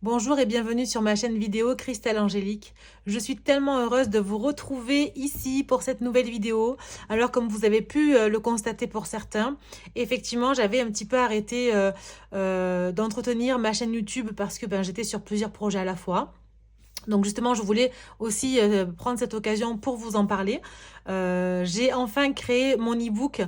Bonjour et bienvenue sur ma chaîne vidéo Christelle Angélique. Je suis tellement heureuse de vous retrouver ici pour cette nouvelle vidéo. Alors comme vous avez pu le constater pour certains, effectivement j'avais un petit peu arrêté d'entretenir ma chaîne YouTube parce que j'étais sur plusieurs projets à la fois. Donc justement, je voulais aussi prendre cette occasion pour vous en parler. J'ai enfin créé mon e-book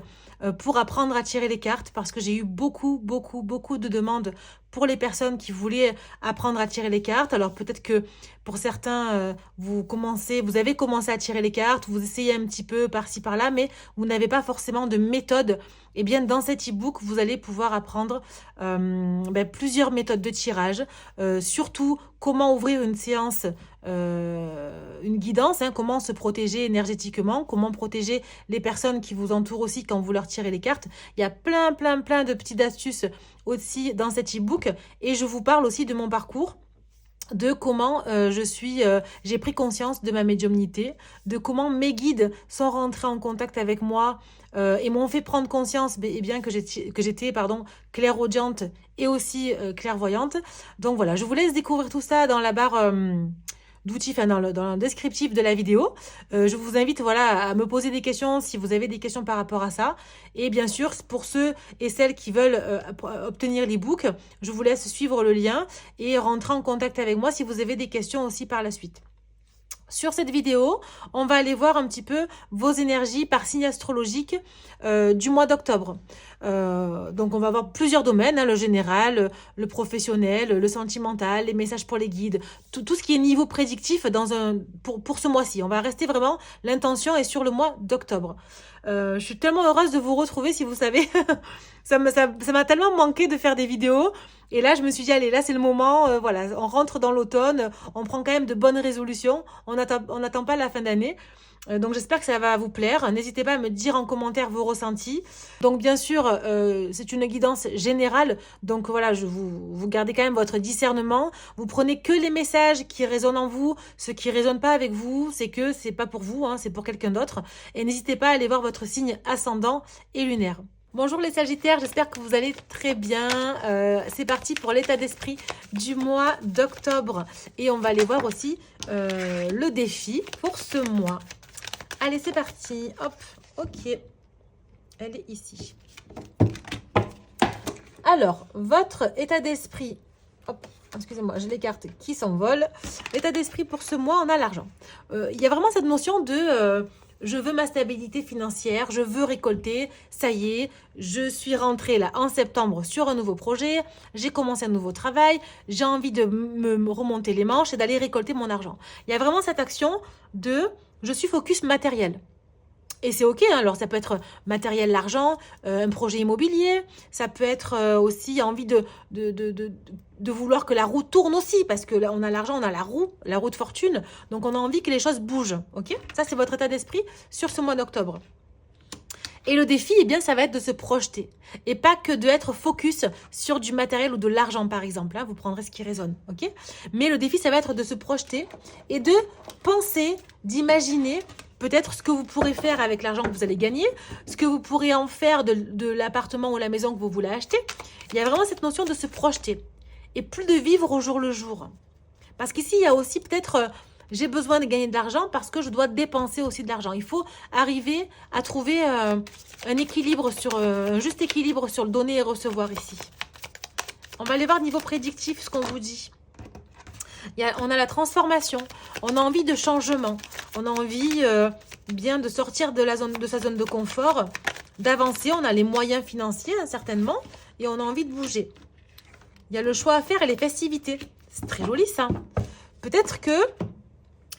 pour apprendre à tirer les cartes parce que j'ai eu beaucoup de demandes pour les personnes qui voulaient apprendre à tirer les cartes. Alors peut-être que pour certains, vous avez commencé à tirer les cartes, vous essayez un petit peu par-ci par-là, mais vous n'avez pas forcément de méthode. Eh bien, dans cet e-book, vous allez pouvoir apprendre plusieurs méthodes de tirage, surtout comment ouvrir une séance, une guidance, comment se protéger énergétiquement, comment protéger les personnes qui vous entourent aussi quand vous leur tirez les cartes. Il y a plein de petites astuces aussi dans cet e-book et je vous parle aussi de mon parcours, de comment j'ai pris conscience de ma médiumnité, de comment mes guides sont rentrés en contact avec moi et m'ont fait prendre conscience que j'étais clairaudiente et aussi clairvoyante. Donc voilà, je vous laisse découvrir tout ça dans la barre d'outils, dans le descriptif de la vidéo. Je vous invite à me poser des questions si vous avez des questions par rapport à ça. Et bien sûr, pour ceux et celles qui veulent obtenir l'e-book, je vous laisse suivre le lien et rentrer en contact avec moi si vous avez des questions aussi par la suite. Sur cette vidéo, on va aller voir un petit peu vos énergies par signe astrologique du mois d'octobre. Donc on va voir plusieurs domaines, le général, le professionnel, le sentimental, les messages pour les guides, tout ce qui est niveau prédictif pour ce mois-ci. On va rester vraiment, l'intention est sur le mois d'octobre. Je suis tellement heureuse de vous retrouver, si vous savez. ça m'a tellement manqué de faire des vidéos. Et là, je me suis dit, allez, là, c'est le moment. On rentre dans l'automne. On prend quand même de bonnes résolutions. On n'attend pas la fin d'année. Donc, j'espère que ça va vous plaire. N'hésitez pas à me dire en commentaire vos ressentis. Donc, bien sûr, c'est une guidance générale. Donc, voilà, vous gardez quand même votre discernement. Vous prenez que les messages qui résonnent en vous. Ce qui ne résonne pas avec vous, c'est que c'est pas pour vous, c'est pour quelqu'un d'autre. Et n'hésitez pas à aller voir votre signe ascendant et lunaire. Bonjour les Sagittaires, j'espère que vous allez très bien. C'est parti pour l'état d'esprit du mois d'octobre. Et on va aller voir aussi le défi pour ce mois. Allez, c'est parti. Hop, ok. Elle est ici. Alors, votre état d'esprit. Hop, excusez-moi, j'ai les cartes qui s'envolent. L'état d'esprit pour ce mois, on a l'argent. Il y a vraiment cette notion de... je veux ma stabilité financière, je veux récolter, ça y est, je suis rentrée là en septembre sur un nouveau projet, j'ai commencé un nouveau travail, j'ai envie de me remonter les manches et d'aller récolter mon argent. Il y a vraiment cette action de je suis focus matériel. Et c'est ok, alors ça peut être matériel, l'argent, un projet immobilier, ça peut être aussi envie de vouloir que la roue tourne aussi, parce que là, on a l'argent, on a la roue de fortune, donc on a envie que les choses bougent, ok? Ça, c'est votre état d'esprit sur ce mois d'octobre. Et le défi, ça va être de se projeter. Et pas que d'être focus sur du matériel ou de l'argent, par exemple. Vous prendrez ce qui résonne, ok? Mais le défi, ça va être de se projeter et de penser, d'imaginer peut-être ce que vous pourrez faire avec l'argent que vous allez gagner, ce que vous pourrez en faire de l'appartement ou la maison que vous voulez acheter. Il y a vraiment cette notion de se projeter. Et plus de vivre au jour le jour. Parce qu'ici, il y a aussi peut-être... j'ai besoin de gagner de l'argent parce que je dois dépenser aussi de l'argent. Il faut arriver à trouver un équilibre un juste équilibre sur le donner et recevoir ici. On va aller voir niveau prédictif ce qu'on vous dit. On a la transformation, on a envie de changement, on a envie bien de sortir de sa zone de confort, d'avancer, on a les moyens financiers certainement et on a envie de bouger. Il y a le choix à faire et les festivités. C'est très joli ça. Peut-être que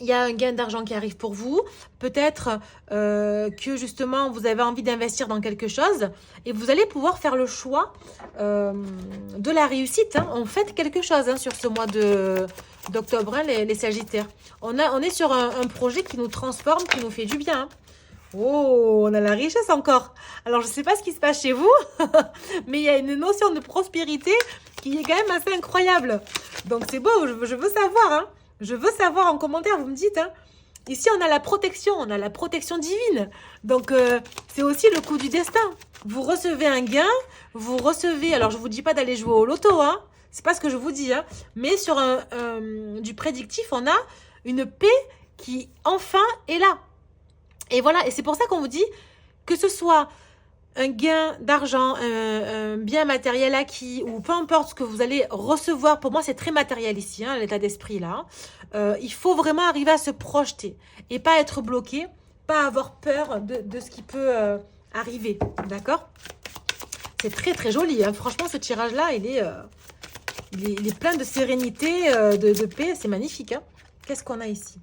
il y a un gain d'argent qui arrive pour vous. Peut-être que justement, vous avez envie d'investir dans quelque chose et vous allez pouvoir faire le choix de la réussite. On fait quelque chose sur ce mois d'octobre, les Sagittaires. On est sur un projet qui nous transforme, qui nous fait du bien. Oh, on a la richesse encore. Alors, je ne sais pas ce qui se passe chez vous, mais il y a une notion de prospérité qui est quand même assez incroyable. Donc, c'est beau, je veux savoir, Je veux savoir en commentaire, vous me dites. Ici, on a la protection divine. Donc, c'est aussi le coup du destin. Vous recevez un gain, vous recevez... Alors, je ne vous dis pas d'aller jouer au loto, C'est pas ce que je vous dis, hein. Mais sur du prédictif, on a une paix qui enfin est là. Et voilà, et c'est pour ça qu'on vous dit que ce soit un gain d'argent, un bien matériel acquis, ou peu importe ce que vous allez recevoir. Pour moi, c'est très matériel ici, hein, l'état d'esprit là. Il faut vraiment arriver à se projeter et pas être bloqué, pas avoir peur de ce qui peut arriver, d'accord? C'est très très joli, hein. Franchement, ce tirage-là, il est plein de sérénité, de paix, c'est magnifique, hein. Qu'est-ce qu'on a ici?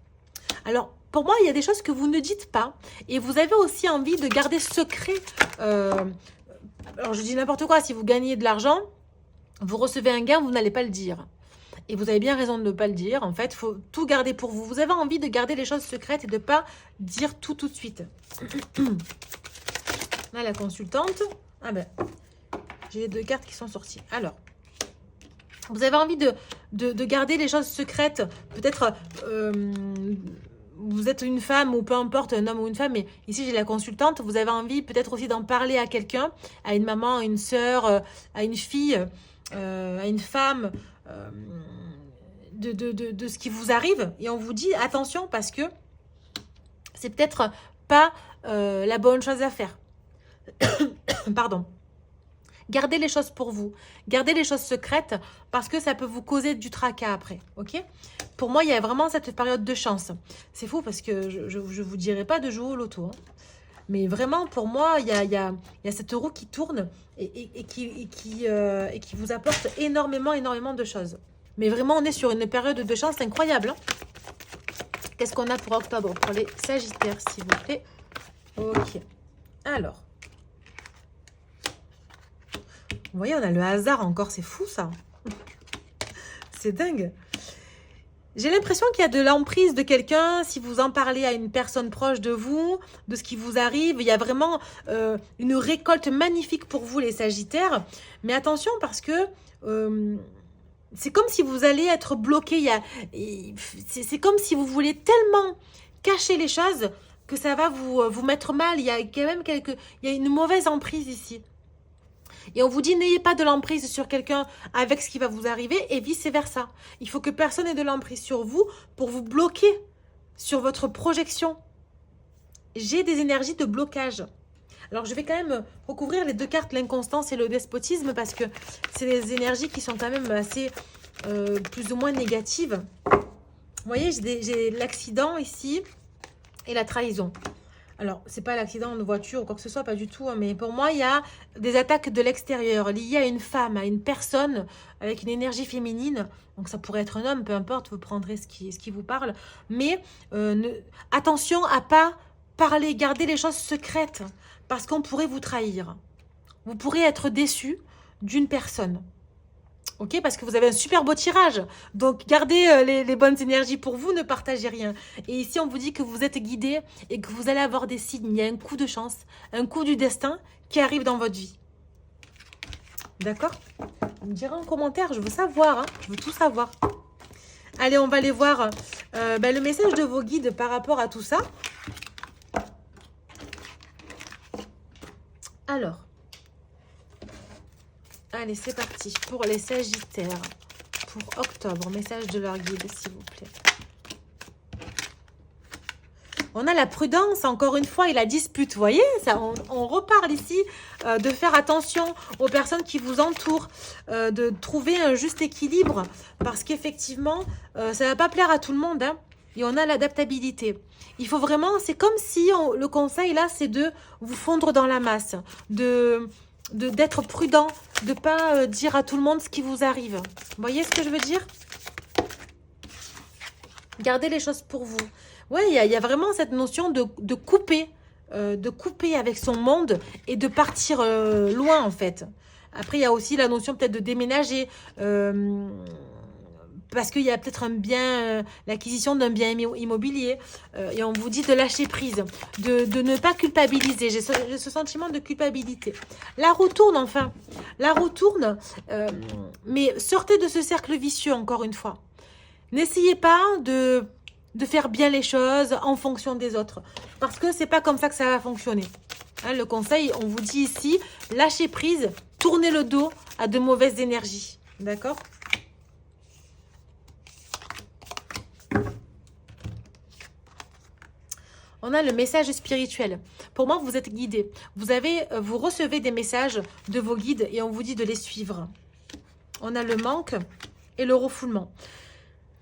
Alors, pour moi, il y a des choses que vous ne dites pas. Et vous avez aussi envie de garder secret. Alors, je dis n'importe quoi. Si vous gagnez de l'argent, vous recevez un gain, vous n'allez pas le dire. Et vous avez bien raison de ne pas le dire. En fait, il faut tout garder pour vous. Vous avez envie de garder les choses secrètes et de ne pas dire tout de suite. Là, la consultante. Ah ben, j'ai les 2 cartes qui sont sorties. Alors, vous avez envie de garder les choses secrètes. Peut-être... vous êtes une femme ou peu importe, un homme ou une femme, mais ici j'ai la consultante, vous avez envie peut-être aussi d'en parler à quelqu'un, à une maman, à une sœur, à une fille, à une femme, de ce qui vous arrive. Et on vous dit attention parce que c'est peut-être pas la bonne chose à faire. Pardon. Gardez les choses pour vous. Gardez les choses secrètes parce que ça peut vous causer du tracas après. Ok? Pour moi, il y a vraiment cette période de chance. C'est fou parce que je ne vous dirai pas de jouer au loto. Hein. Mais vraiment, pour moi, il y a cette roue qui tourne et qui vous apporte énormément de choses. Mais vraiment, on est sur une période de chance incroyable. Hein. Qu'est-ce qu'on a pour octobre? Pour les Sagittaires, s'il vous plaît. Ok. Alors. Vous voyez, on a le hasard encore, c'est fou ça. C'est dingue. J'ai l'impression qu'il y a de l'emprise de quelqu'un, si vous en parlez à une personne proche de vous, de ce qui vous arrive. Il y a vraiment une récolte magnifique pour vous les Sagittaires. Mais attention parce que c'est comme si vous allez être bloqué. C'est comme si vous voulez tellement cacher les choses que ça va vous mettre mal. Il y a quand même il y a une mauvaise emprise ici. Et on vous dit, n'ayez pas de l'emprise sur quelqu'un avec ce qui va vous arriver et vice-versa. Il faut que personne n'ait de l'emprise sur vous pour vous bloquer sur votre projection. J'ai des énergies de blocage. Alors, je vais quand même recouvrir les 2 cartes, l'inconstance et le despotisme, parce que c'est des énergies qui sont quand même assez plus ou moins négatives. Vous voyez, j'ai l'accident ici et la trahison. Alors, c'est pas l'accident de voiture ou quoi que ce soit, pas du tout. Hein, mais pour moi, il y a des attaques de l'extérieur liées à une femme, à une personne avec une énergie féminine. Donc, ça pourrait être un homme, peu importe, vous prendrez ce qui vous parle. Mais attention à pas parler, garder les choses secrètes parce qu'on pourrait vous trahir. Vous pourrez être déçu d'une personne. Ok, parce que vous avez un super beau tirage. Donc, gardez les bonnes énergies pour vous, ne partagez rien. Et ici, on vous dit que vous êtes guidé et que vous allez avoir des signes. Il y a un coup de chance, un coup du destin qui arrive dans votre vie. D'accord? Vous me direz en commentaire, je veux savoir. Hein, je veux tout savoir. Allez, on va aller voir le message de vos guides par rapport à tout ça. Alors. Allez, c'est parti pour les Sagittaires. Pour octobre, message de leur guide, s'il vous plaît. On a la prudence, encore une fois, et la dispute. Vous voyez, ça, on reparle ici de faire attention aux personnes qui vous entourent, de trouver un juste équilibre, parce qu'effectivement, ça ne va pas plaire à tout le monde. Hein, et on a l'adaptabilité. Il faut vraiment, c'est comme si le conseil là, c'est de vous fondre dans la masse, d'être prudent, de ne pas dire à tout le monde ce qui vous arrive. Vous voyez ce que je veux dire? Gardez les choses pour vous. Oui, il y a vraiment cette notion de couper avec son monde et de partir loin en fait. Après, il y a aussi la notion peut-être de déménager parce qu'il y a peut-être un bien, l'acquisition d'un bien immobilier et on vous dit de lâcher prise, de ne pas culpabiliser. J'ai ce sentiment de culpabilité. La roue tourne enfin. La roue tourne, mais sortez de ce cercle vicieux encore une fois. N'essayez pas de faire bien les choses en fonction des autres. Parce que c'est pas comme ça que ça va fonctionner. Hein, le conseil, on vous dit ici, lâchez prise, tournez le dos à de mauvaises énergies. D'accord ? On a le message spirituel. Pour moi, vous êtes guidé. Vous recevez des messages de vos guides et on vous dit de les suivre. On a le manque et le refoulement.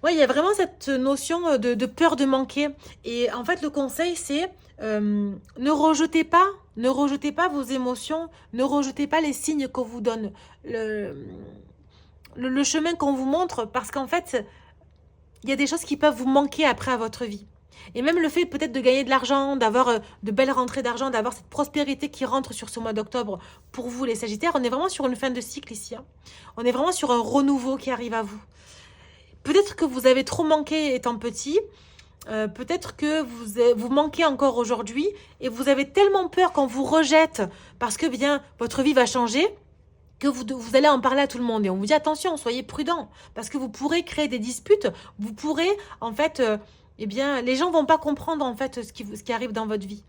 Ouais, il y a vraiment cette notion de peur de manquer. Et en fait, le conseil, c'est ne rejetez pas vos émotions, ne rejetez pas les signes qu'on vous donne, le chemin qu'on vous montre, parce qu'en fait, il y a des choses qui peuvent vous manquer après à votre vie. Et même le fait peut-être de gagner de l'argent, d'avoir de belles rentrées d'argent, d'avoir cette prospérité qui rentre sur ce mois d'octobre pour vous les Sagittaires, on est vraiment sur une fin de cycle ici. Hein. On est vraiment sur un renouveau qui arrive à vous. Peut-être que vous avez trop manqué étant petit, peut-être que vous manquez encore aujourd'hui et vous avez tellement peur qu'on vous rejette parce que bien votre vie va changer que vous allez en parler à tout le monde. Et on vous dit attention, soyez prudent parce que vous pourrez créer des disputes, vous pourrez en fait, eh bien, les gens vont pas comprendre en fait ce qui arrive dans votre vie.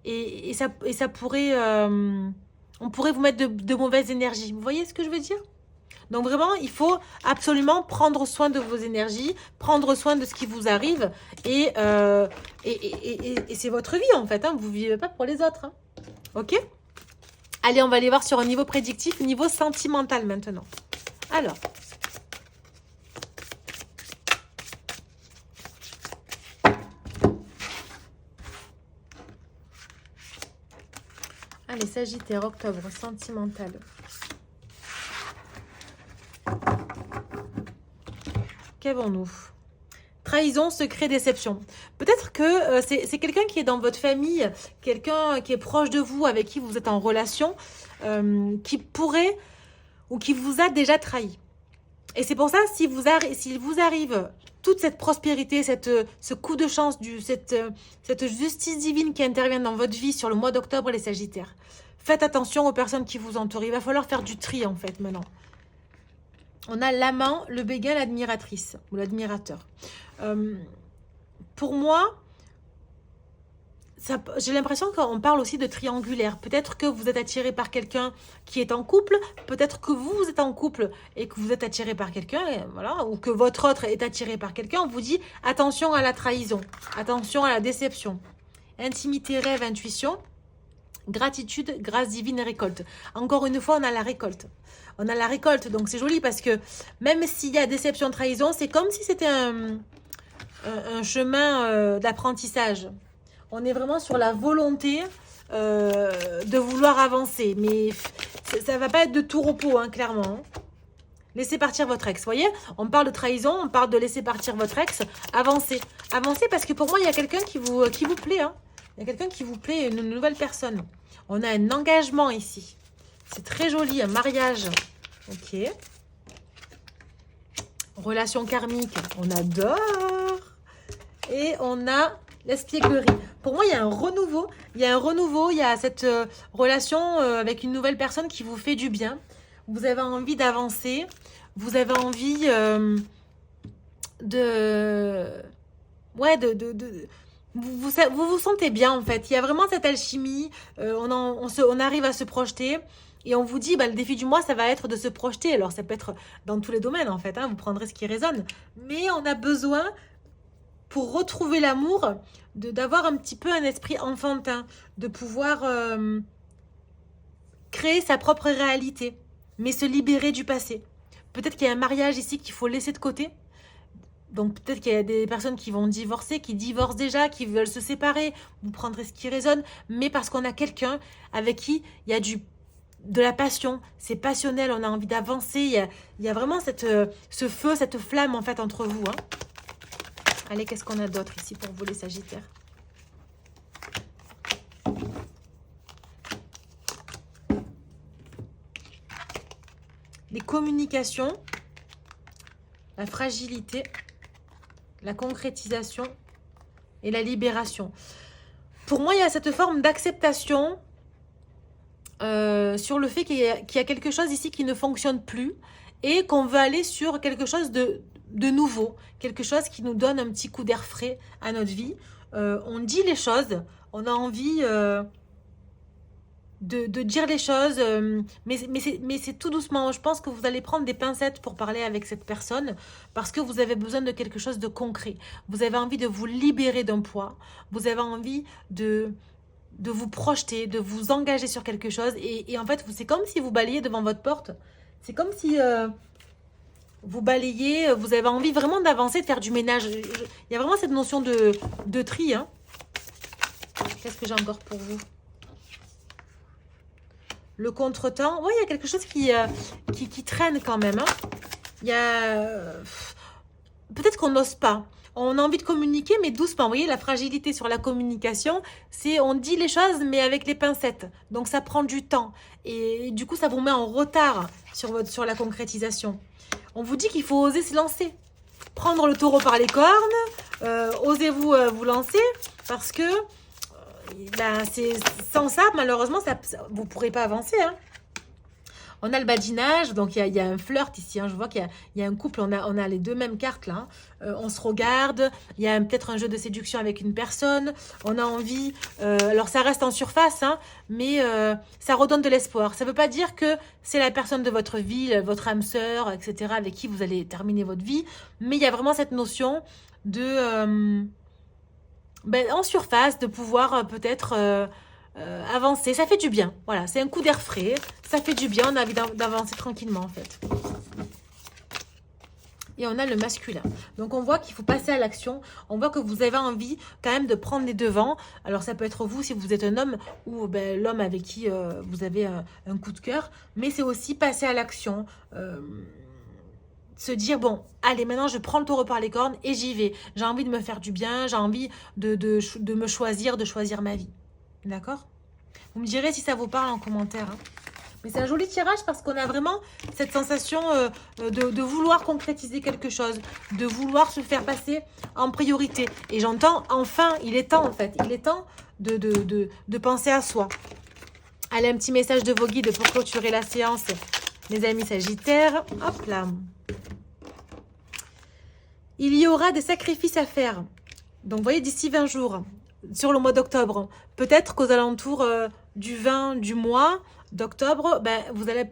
Et ça pourrait, on pourrait vous mettre de mauvaises énergies. Vous voyez ce que je veux dire? Donc vraiment, il faut absolument prendre soin de vos énergies, prendre soin de ce qui vous arrive. Et c'est votre vie en fait. Hein, vous ne vivez pas pour les autres. Hein. Ok? Allez, on va aller voir sur un niveau prédictif, niveau sentimental maintenant. Alors. Allez, Sagittaire, octobre, sentimental. Qu'avons-nous? Trahison, secret, déception. Peut-être que c'est quelqu'un qui est dans votre famille, quelqu'un qui est proche de vous, avec qui vous êtes en relation, qui pourrait ou qui vous a déjà trahi. Et c'est pour ça, s'il vous arrive toute cette prospérité, ce coup de chance, cette justice divine qui intervient dans votre vie sur le mois d'octobre, les Sagittaires, faites attention aux personnes qui vous entourent. Il va falloir faire du tri en fait maintenant. On a l'amant, le béguin, l'admiratrice ou l'admirateur. Pour moi, j'ai l'impression qu'on parle aussi de triangulaire. Peut-être que vous êtes attiré par quelqu'un qui est en couple. Peut-être que vous êtes en couple et que vous êtes attiré par quelqu'un. Voilà, ou que votre autre est attiré par quelqu'un. On vous dit attention à la trahison. Attention à la déception. Intimité, rêve, intuition. Gratitude, grâce divine et récolte. Encore une fois, on a la récolte. On a la récolte, donc c'est joli parce que même s'il y a déception, trahison, c'est comme si c'était un chemin d'apprentissage. On est vraiment sur la volonté de vouloir avancer. Mais ça ne va pas être de tout repos, hein, clairement. Laissez partir votre ex. Vous voyez, on parle de trahison, on parle de laisser partir votre ex. Avancez. Avancez parce que pour moi, il y a quelqu'un qui vous plaît. Hein. Il y a quelqu'un qui vous plaît, une nouvelle personne. On a un engagement ici. C'est très joli, un mariage. Ok. Relation karmique, on adore. Et on a l'espièglerie. Pour moi, il y a un renouveau. Il y a cette relation avec une nouvelle personne qui vous fait du bien. Vous avez envie d'avancer. Vous avez envie vous vous sentez bien en fait. Il y a vraiment cette alchimie. On arrive à se projeter. Et on vous dit, le défi du mois, ça va être de se projeter. Alors, ça peut être dans tous les domaines, en fait. Hein, vous prendrez ce qui résonne. Mais on a besoin, pour retrouver l'amour, d'avoir un petit peu un esprit enfantin. De pouvoir créer sa propre réalité. Mais se libérer du passé. Peut-être qu'il y a un mariage ici qu'il faut laisser de côté. Donc, peut-être qu'il y a des personnes qui vont divorcer, qui divorcent déjà, qui veulent se séparer. Vous prendrez ce qui résonne. Mais parce qu'on a quelqu'un avec qui il y a de la passion, c'est passionnel, on a envie d'avancer, il y a vraiment ce feu, cette flamme en fait entre vous. Hein. Allez, qu'est-ce qu'on a d'autre ici pour vous les Sagittaires? Les communications, la fragilité, la concrétisation et la libération. Pour moi, il y a cette forme d'acceptation sur le fait qu'il y a quelque chose ici qui ne fonctionne plus et qu'on veut aller sur quelque chose de nouveau, quelque chose qui nous donne un petit coup d'air frais à notre vie. On dit les choses, on a envie de dire les choses, mais c'est tout doucement. Je pense que vous allez prendre des pincettes pour parler avec cette personne parce que vous avez besoin de quelque chose de concret. Vous avez envie de vous libérer d'un poids. Vous avez envie de vous projeter, de vous engager sur quelque chose. Et en fait, c'est comme si vous balayez devant votre porte. C'est comme si vous balayez, vous avez envie vraiment d'avancer, de faire du ménage. Il y a vraiment cette notion de tri. Hein. Qu'est-ce que j'ai encore pour vous? Le contretemps. Oui, il y a quelque chose qui traîne quand même. Hein. Il y a... Peut-être qu'on n'ose pas. On a envie de communiquer, mais doucement. Vous voyez, la fragilité sur la communication, c'est on dit les choses, mais avec les pincettes. Donc, ça prend du temps. Et du coup, ça vous met en retard sur la concrétisation. On vous dit qu'il faut oser se lancer. Prendre le taureau par les cornes. Osez-vous vous lancer. Parce que sans ça, malheureusement, vous ne pourrez pas avancer. Hein. On a le badinage, donc il y a un flirt ici. Hein. Je vois qu'il y a un couple, on a les deux mêmes cartes là. Hein. On se regarde, il y a peut-être un jeu de séduction avec une personne. On a envie, alors ça reste en surface, hein, mais ça redonne de l'espoir. Ça ne veut pas dire que c'est la personne de votre vie, votre âme sœur, etc., avec qui vous allez terminer votre vie. Mais il y a vraiment cette notion de, en surface, de pouvoir peut-être... avancer, ça fait du bien. Voilà, c'est un coup d'air frais, ça fait du bien, on a envie d'avancer tranquillement en fait. Et on a le masculin. Donc on voit qu'il faut passer à l'action, on voit que vous avez envie quand même de prendre les devants. Alors ça peut être vous si vous êtes un homme ou l'homme avec qui vous avez un coup de cœur, mais c'est aussi passer à l'action. Se dire, bon, allez, maintenant je prends le taureau par les cornes et j'y vais. J'ai envie de me faire du bien, j'ai envie de me choisir, de choisir ma vie. D'accord? Vous me direz si ça vous parle en commentaire. Hein. Mais c'est un joli tirage parce qu'on a vraiment cette sensation de vouloir concrétiser quelque chose, de vouloir se faire passer en priorité. Et j'entends, enfin, il est temps en fait, il est temps de penser à soi. Allez, un petit message de vos guides pour clôturer la séance, mes amis sagittaires. Hop là. Il y aura des sacrifices à faire. Donc, vous voyez, d'ici 20 jours. Sur le mois d'octobre. Peut-être qu'aux alentours du 20 du mois d'octobre, vous allez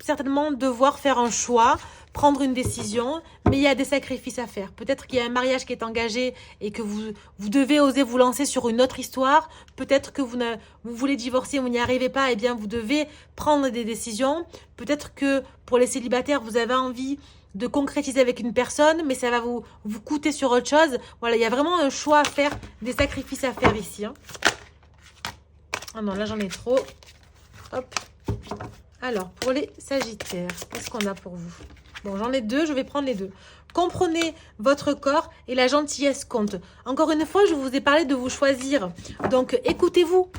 certainement devoir faire un choix, prendre une décision, mais il y a des sacrifices à faire. Peut-être qu'il y a un mariage qui est engagé et que vous devez oser vous lancer sur une autre histoire. Peut-être que vous voulez divorcer, vous n'y arrivez pas, et bien vous devez prendre des décisions. Peut-être que pour les célibataires, vous avez envie de concrétiser avec une personne, mais ça va vous coûter sur autre chose. Voilà, il y a vraiment un choix à faire, des sacrifices à faire ici. Hein. Ah non, là j'en ai trop. Hop. Alors, pour les sagittaires, qu'est-ce qu'on a pour vous? Bon, j'en ai deux, je vais prendre les deux. Comprenez votre corps et la gentillesse compte. Encore une fois, je vous ai parlé de vous choisir. Donc, écoutez-vous.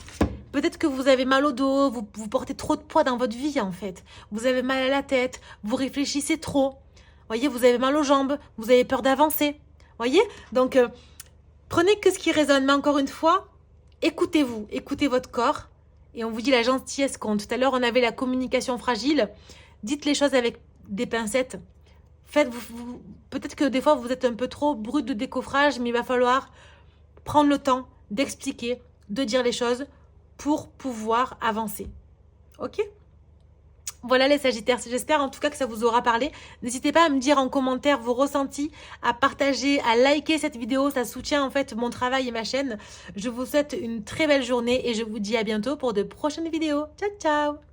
Peut-être que vous avez mal au dos, vous portez trop de poids dans votre vie en fait. Vous avez mal à la tête, vous réfléchissez trop. Voyez, vous avez mal aux jambes, vous avez peur d'avancer. Voyez? Donc, prenez que ce qui résonne. Mais encore une fois, écoutez-vous, écoutez votre corps. Et on vous dit la gentillesse compte. Tout à l'heure, on avait la communication fragile. Dites les choses avec des pincettes. Peut-être que des fois, vous êtes un peu trop brut de décoffrage, mais il va falloir prendre le temps d'expliquer, de dire les choses pour pouvoir avancer. Ok ? Voilà les sagittaires, j'espère en tout cas que ça vous aura parlé. N'hésitez pas à me dire en commentaire vos ressentis, à partager, à liker cette vidéo. Ça soutient en fait mon travail et ma chaîne. Je vous souhaite une très belle journée et je vous dis à bientôt pour de prochaines vidéos. Ciao, ciao!